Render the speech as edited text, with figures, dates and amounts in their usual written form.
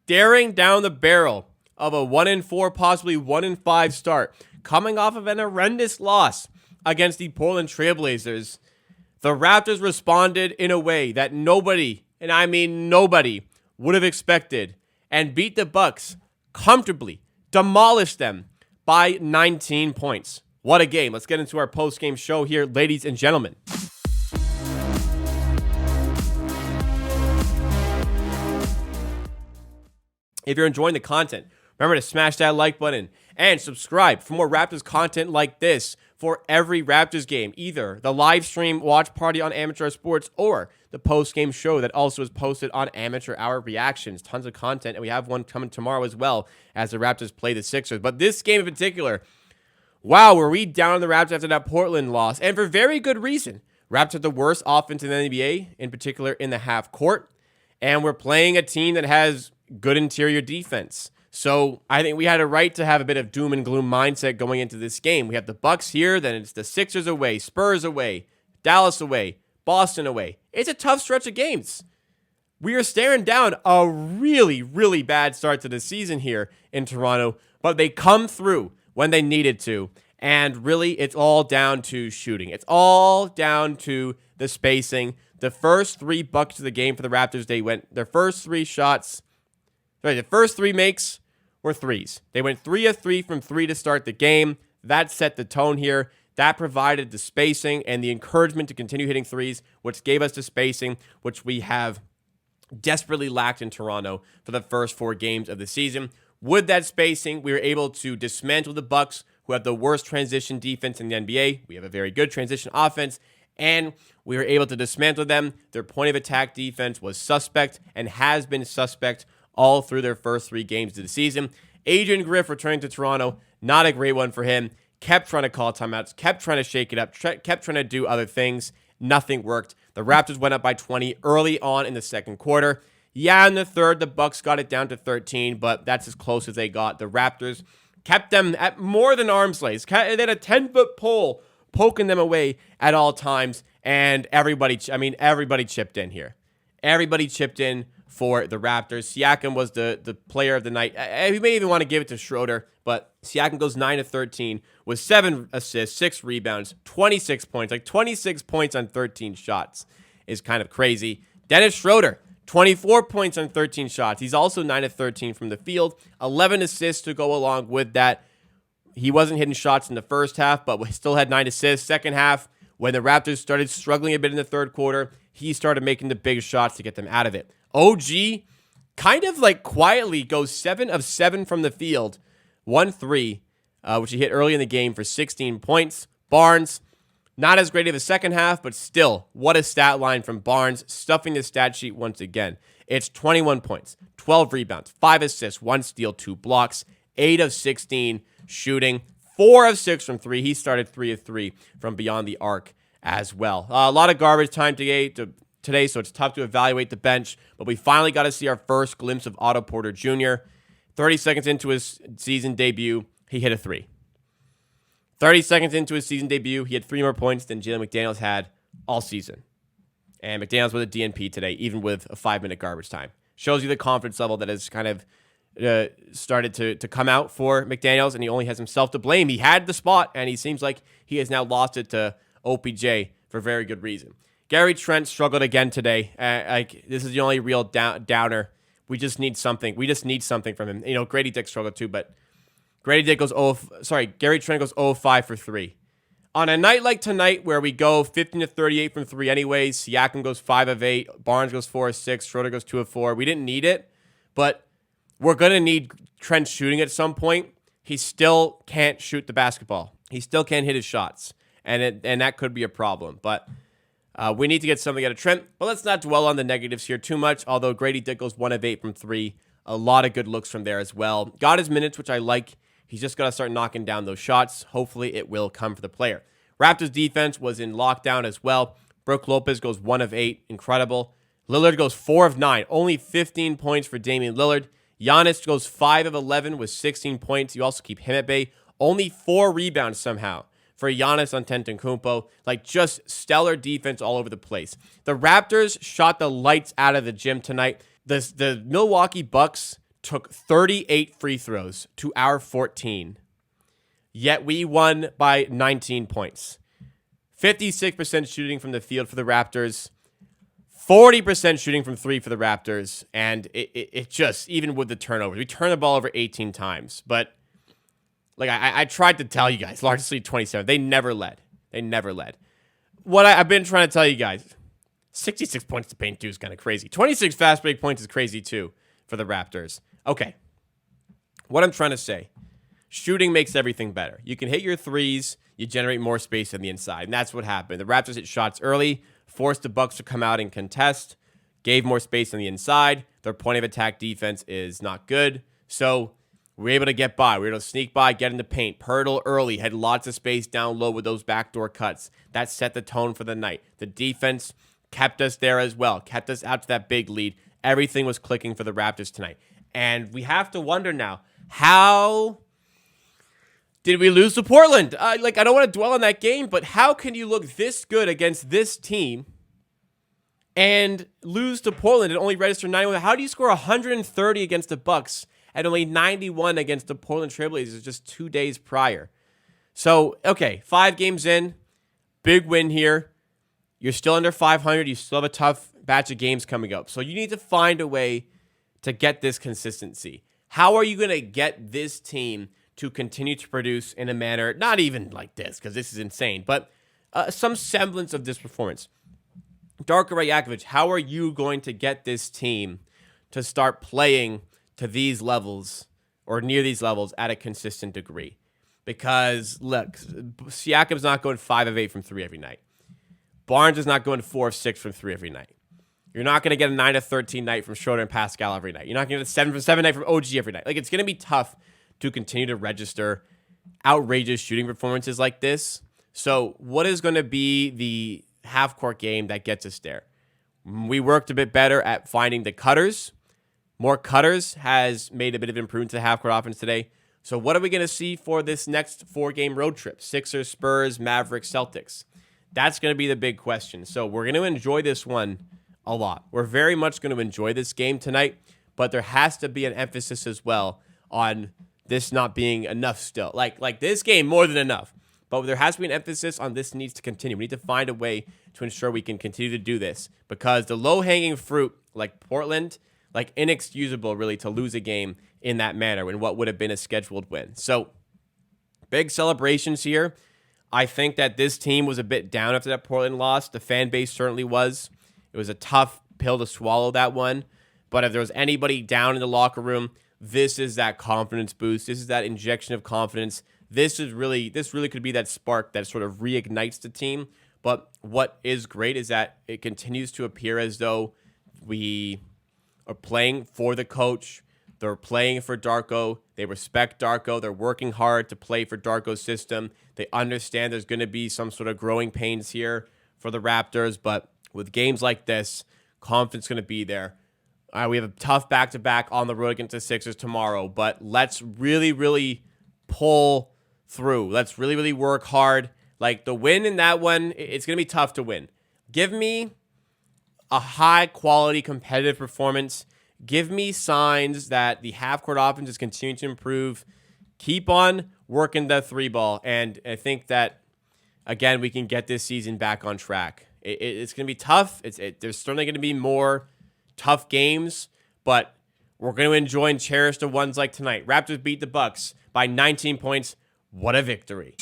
staring down the barrel of a 1-4, possibly 1-5 start, coming off of an horrendous loss against the Portland Trailblazers. The Raptors responded in a way that nobody, and I mean nobody, would have expected, and beat the Bucks comfortably, demolished them by 19 points. What a game. Let's get into our post-game show here, ladies and gentlemen. If you're enjoying the content, remember to smash that like button and subscribe for more Raptors content like this for every Raptors game, either the live stream watch party on Amateur Sports or the post-game show that also is posted on Amateur Hour Reactions. Tons of content, and we have one coming tomorrow as well as the Raptors play the Sixers. But this game in particular, wow, were we down on the Raptors after that Portland loss, and for very good reason. Raptors have the worst offense in the NBA, in particular in the half court, and we're playing a team that has good interior defense. So I think we had a right to have a bit of doom and gloom mindset going into this game. We have the Bucks here, then it's the Sixers away, Spurs away, Dallas away, Boston away. It's a tough stretch of games. We are staring down a really, really bad start to the season here in Toronto, but they come through when they needed to. And really, it's all down to shooting. It's all down to the spacing. The first 3 buckets of the game for the Raptors, their first 3 shots. The first 3 makes were threes. They went 3 of 3 from 3 to start the game. That set the tone here. That provided the spacing and the encouragement to continue hitting threes, which gave us the spacing, which we have desperately lacked in Toronto for the first 4 games of the season. With that spacing, we were able to dismantle the Bucks, who have the worst transition defense in the NBA. We have a very good transition offense, and we were able to dismantle them. Their point of attack defense was suspect and has been suspect all through their first 3 games of the season. Adrian Griff returning to Toronto, not a great one for him. Kept trying to call timeouts, kept trying to shake it up, kept trying to do other things. Nothing worked. The Raptors went up by 20 early on in the second quarter. Yeah, in the third, the Bucks got it down to 13, but that's as close as they got. The Raptors kept them at more than arm's length. They had a 10-foot pole poking them away at all times, and everybody chipped in here. Everybody chipped in for the Raptors. Siakam was the player of the night. We may even want to give it to Schroder, but Siakam goes 9 of 13 with 7 assists, 6 rebounds, 26 points. Like 26 points on 13 shots is kind of crazy. Dennis Schroder, 24 points on 13 shots. He's also 9 of 13 from the field, 11 assists to go along with that. He wasn't hitting shots in the first half, but we still had 9 assists. Second half, when the Raptors started struggling a bit in the third quarter, he started making the big shots to get them out of it. OG kind of like quietly goes 7 of 7 from the field, 1-3, which he hit early in the game for 16 points. Barnes, not as great of a second half, but still, what a stat line from Barnes, stuffing the stat sheet once again. It's 21 points, 12 rebounds, 5 assists, 1 steal, 2 blocks, 8 of 16 shooting, 4 of 6 from 3. He started 3 of 3 from beyond the arc as well. A lot of garbage time today, so it's tough to evaluate the bench, but we finally got to see our first glimpse of Otto Porter Jr. 30 seconds into his season debut, he hit a 3. 30 seconds into his season debut, he had 3 more points than Jalen McDaniels had all season. And McDaniels with a DNP today, even with a 5-minute garbage time. Shows you the confidence level that has kind of started to come out for McDaniels, and he only has himself to blame. He had the spot, and he seems like he has now lost it to OPJ for very good reason. Gary Trent struggled again today. This is the only real downer. We just need something. We just need something from him. Grady Dick struggled too, but Gary Trent goes 0-5 for 3. On a night like tonight where we go 15 of 38 from 3 anyways, Siakam goes 5 of 8, Barnes goes 4 of 6, Schroeder goes 2 of 4. We didn't need it, but we're going to need Trent shooting at some point. He still can't shoot the basketball. He still can't hit his shots, and that could be a problem, but we need to get something out of Trent, but let's not dwell on the negatives here too much, although Grady Dick goes 1 of 8 from 3. A lot of good looks from there as well. Got his minutes, which I like. He's just got to start knocking down those shots. Hopefully, it will come for the player. Raptors defense was in lockdown as well. Brook Lopez goes 1 of 8. Incredible. Lillard goes 4 of 9. Only 15 points for Damian Lillard. Giannis goes 5 of 11 with 16 points. You also keep him at bay. Only 4 rebounds somehow for Giannis Antetokounmpo. Just stellar defense all over the place. The Raptors shot the lights out of the gym tonight. The Milwaukee Bucks took 38 free throws to our 14, yet we won by 19 points. 56% shooting from the field for the Raptors, 40% shooting from three for the Raptors, and it just, even with the turnovers, we turned the ball over 18 times, but like I tried to tell you guys, largely 27. They never led. What I've been trying to tell you guys, 66 points to paint 2 is kind of crazy. 26 fast break points is crazy too for the Raptors. Okay, what I'm trying to say, shooting makes everything better. You can hit your threes, you generate more space on the inside, and that's what happened. The Raptors hit shots early, forced the Bucks to come out and contest, gave more space on the inside. Their point of attack defense is not good, so we were able to get by. We were able to sneak by, get in the paint, hurdle early, had lots of space down low with those backdoor cuts. That set the tone for the night. The defense kept us there as well, kept us out to that big lead. Everything was clicking for the Raptors tonight. And we have to wonder now, how did we lose to Portland? I don't want to dwell on that game, but how can you look this good against this team and lose to Portland and only register 91? How do you score 130 against the Bucks and only 91 against the Portland Trailblazers just 2 days prior? So, okay, 5 games in, big win here. You're still under 500. You still have a tough batch of games coming up. So you need to find a way to get this consistency. How are you going to get this team to continue to produce in a manner, not even like this, because this is insane, but some semblance of this performance? Darko Rajakovic, how are you going to get this team to start playing to these levels or near these levels at a consistent degree? Because, look, Siakam's not going 5 of 8 from 3 every night. Barnes is not going 4 of 6 from 3 every night. You're not going to get a 9 of 13 night from Schroder and Pascal every night. You're not going to get a 7 from 7 night from OG every night. Like, it's going to be tough to continue to register outrageous shooting performances like this. So what is going to be the half-court game that gets us there? We worked a bit better at finding the cutters. More cutters has made a bit of improvement to the half-court offense today. So what are we going to see for this next 4-game road trip? Sixers, Spurs, Mavericks, Celtics. That's going to be the big question. So we're going to enjoy this one a lot. We're very much going to enjoy this game tonight, but there has to be an emphasis as well on this not being enough still. Like this game, more than enough. But there has to be an emphasis on this needs to continue. We need to find a way to ensure we can continue to do this, because the low-hanging fruit, like Portland, like inexcusable really to lose a game in that manner in what would have been a scheduled win. So big celebrations here. I think that this team was a bit down after that Portland loss. The fan base certainly was. It was a tough pill to swallow, that one. But if there was anybody down in the locker room, this is that confidence boost. This is that injection of confidence. This really could be that spark that sort of reignites the team. But what is great is that it continues to appear as though we are playing for the coach. They're playing for Darko. They respect Darko. They're working hard to play for Darko's system. They understand there's going to be some sort of growing pains here for the Raptors. But with games like this, confidence is going to be there. We have a tough back-to-back on the road against the Sixers tomorrow. But let's really, really pull through. Let's really, really work hard. Like the win in that one, it's going to be tough to win. Give me a high-quality competitive performance. Give me signs that the half-court offense is continuing to improve. Keep on working the 3-ball. And I think that, again, we can get this season back on track. It's going to be tough. There's certainly going to be more tough games, but we're going to enjoy and cherish the ones like tonight. Raptors beat the Bucks by 19 points. What a victory.